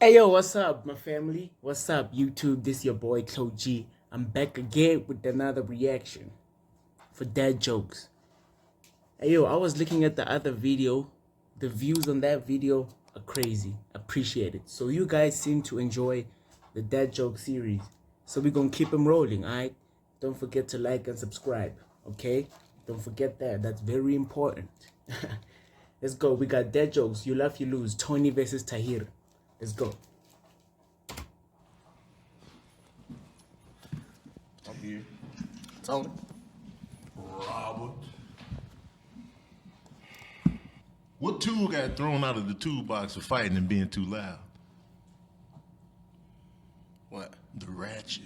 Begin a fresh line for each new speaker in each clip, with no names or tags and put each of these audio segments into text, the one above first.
Hey yo, what's up, my family? What's up, YouTube? This your boy Clo G. I'm back again with another reaction for dad jokes. Hey yo, I was looking at the other video. The views on that video are crazy. Appreciate it. So you guys seem to enjoy the dad joke series. So we're gonna keep them rolling, alright? Don't forget to like and subscribe, okay? Don't forget that. That's very important. Let's go. We got dad jokes. You laugh, you lose. Tony versus Tahir. Let's go.
I'm here. Tony.
Robert. What tool got thrown out of the toolbox for fighting and being too loud?
What?
The ratchet.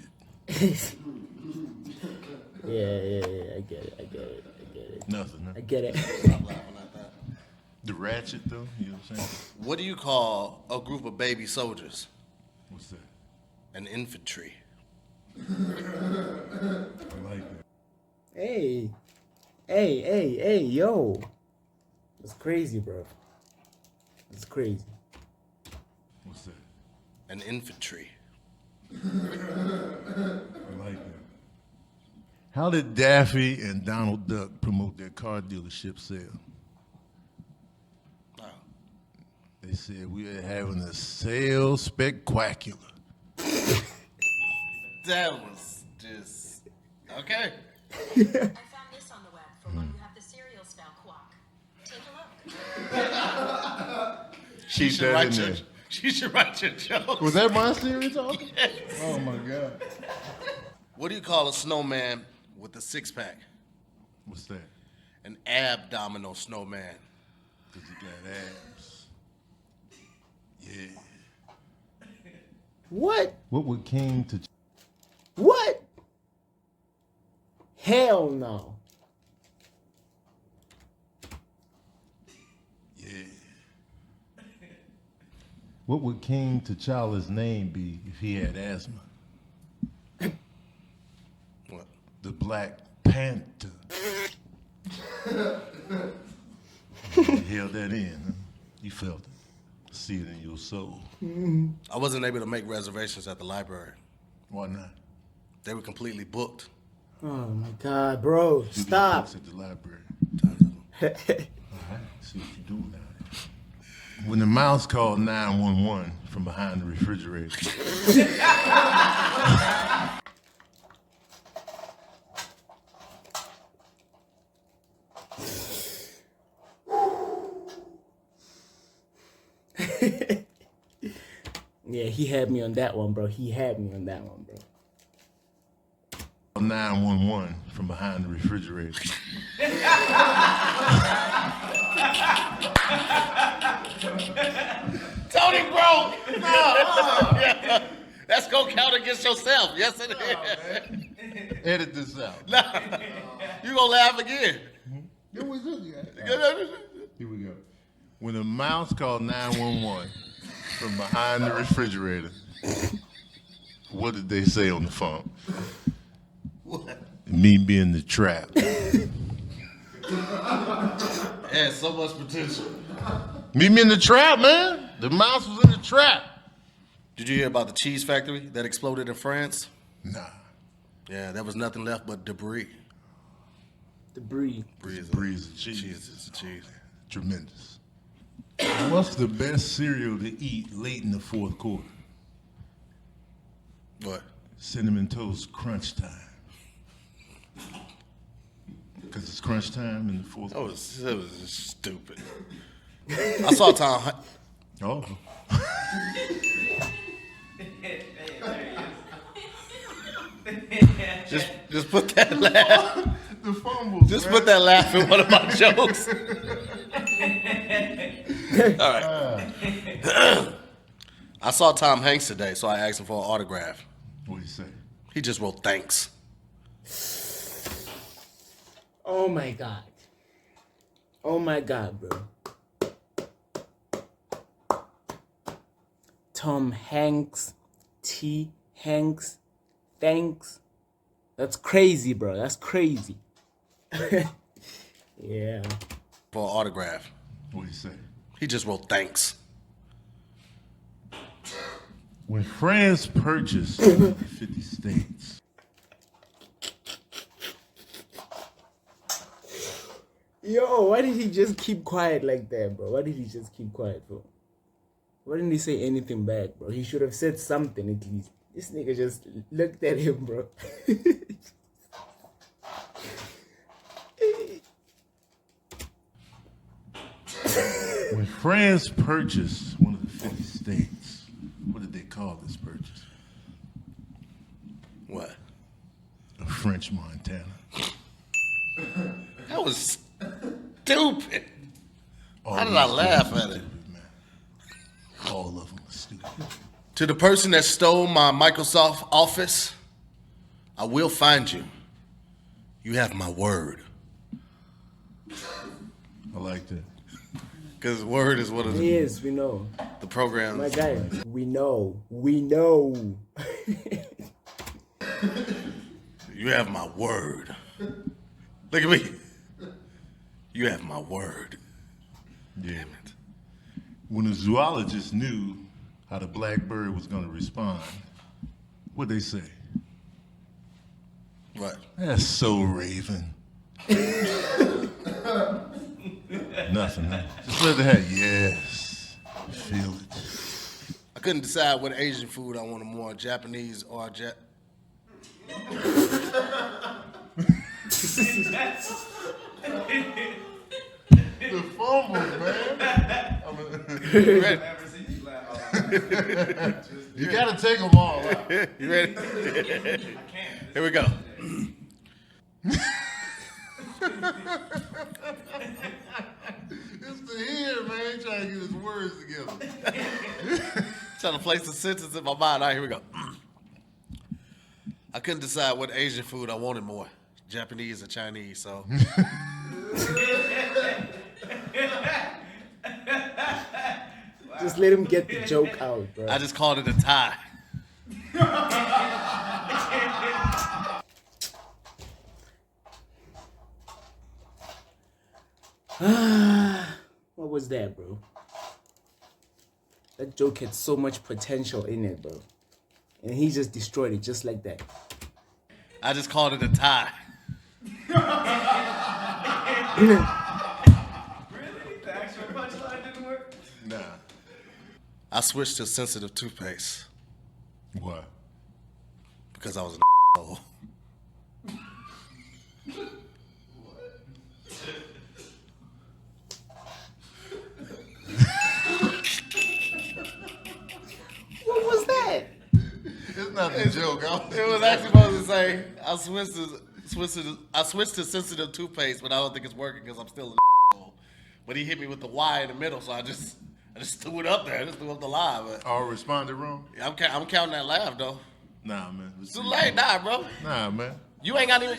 Yeah. I get it.
Nothing, huh?
I get it.
Stop laughing at that.
The ratchet, though? You know what I'm saying?
What do you call a group of baby soldiers?
What's that?
An infantry.
I like that.
Hey, yo. That's crazy, bro. That's crazy.
What's that?
An infantry.
I like that. How did Daffy and Donald Duck promote their car dealership sale?
Oh.
They said we are having a sale spectacular.
That was just okay.
I found this on the web for when you have the cereal spell quack. Take a look.
She should write your jokes.
Was that my Siri talking? Yes. Oh my God.
What do you call a snowman with a six-pack?
What's that?
An abdominal snowman.
Cause you got abs. Yeah.
What?
What would King to
What? Hell no.
Yeah. What would King T'Challa's name be if he had asthma?
What?
The Black Panther. You held that in, huh? You felt it. See it in your soul.
I wasn't able to make reservations at the library.
Why not?
They were completely booked.
Oh my God, bro.
You get
Stop.
books at the library.
Hey,
See what you do now. When the mouse called 911 from behind the refrigerator.
yeah, he had me on that one, bro.
911 from behind the refrigerator.
Tony broke. No. Yeah. That's gonna count against yourself. Yes, it is.
Edit this out.
You gonna laugh again?
Here we go. When a mouse called 911 from behind the refrigerator, what did they say on the phone?
What?
Me being the trap.
Had so much potential.
Meet me in the trap, man. The mouse was in the trap.
Did you hear about the cheese factory that exploded in France?
Nah.
Yeah, there was nothing left but debris.
Debris.
Debris is cheese.
Cheese is cheese.
Tremendous. What's the best cereal to eat late in the fourth quarter?
What?
Cinnamon Toast Crunch Time. Because it's crunch time in the fourth quarter.
That was just stupid. I saw Tom.
Oh.
Just put that laugh.
The fumbles.
Just put that laugh in one of my jokes. All right. I saw Tom Hanks today, so I asked him for an autograph.
What do you say?
He just wrote thanks.
Oh my God. Oh my God, bro. Tom Hanks. T. Hanks. Thanks. That's crazy, bro. That's crazy. Yeah.
For an autograph.
What do you say?
He just wrote thanks.
When France purchased 50 states.
Yo, why did he just keep quiet like that, bro? Why did he just keep quiet, bro? Why didn't he say anything back, bro? He should have said something at least. This nigga just looked at him, bro.
When France purchased one of the 50 states, what did they call this purchase?
What?
A French Montana.
That was stupid. How did I
All
laugh
these
at it?
stupid, man. All of them are stupid.
To the person that stole my Microsoft Office, I will find you. You have my word.
I like that.
Because word is one of the,
Yes, we know.
the programs.
My guy, we know. We know.
You have my word. Look at me. You have my word.
Yeah.
Damn it.
When a zoologist knew how the black bird was going to respond, what'd they say?
What?
That's so Raven. Nothing, man. Just let it happen. Yes. Feel it.
I couldn't decide what Asian food I wanted more, Japanese or
The fumbles, man. You gotta take them all out.
You ready? Here we go.
It's Tahir, man, trying to get his words together.
Trying to place the sentence in my mind. All right, here we go. I couldn't decide what Asian food I wanted more, Japanese or Chinese, so.
Just let him get the joke out, bro.
I just called it a tie.
What was that, bro? That joke had so much potential in it, bro. And he just destroyed it just like that.
I just called it a tie.
Really? The actual punchline didn't work?
Nah.
I switched to sensitive toothpaste
Why?
because I was an asshole.
What was that?
It's not a joke.
It was actually supposed to say I switched to sensitive toothpaste, but I don't think it's working because I'm still an asshole. But he hit me with the Y in the middle, so I just threw it up there. I just threw up the lie. But
All responded wrong?
I'm counting that laugh though.
Nah, man.
It's too late, nah, bro.
Nah, man.
You ain't got even.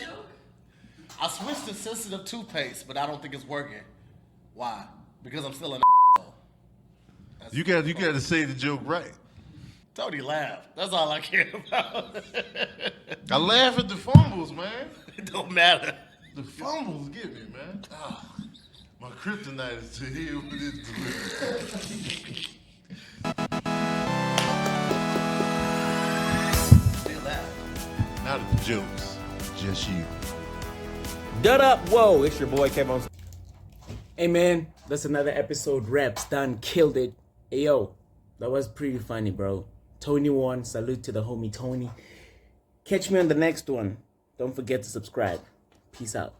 I switched to sensitive toothpaste, but I don't think it's working. Why? Because I'm still an asshole.
You got to say the joke right.
Tony laughed. That's all I care about.
I laugh at the fumbles, man.
It don't matter.
The fumbles get me, man. Ah, my kryptonite is to hear with this delivery.
Still laugh.
Not at the jokes, just you.
Dut up, whoa, it's your boy Kevin. Hey man, that's another episode. Raps done, killed it. Hey yo, that was pretty funny, bro. Tony won. Salute to the homie Tony. Catch me on the next one. Don't forget to subscribe. Peace out.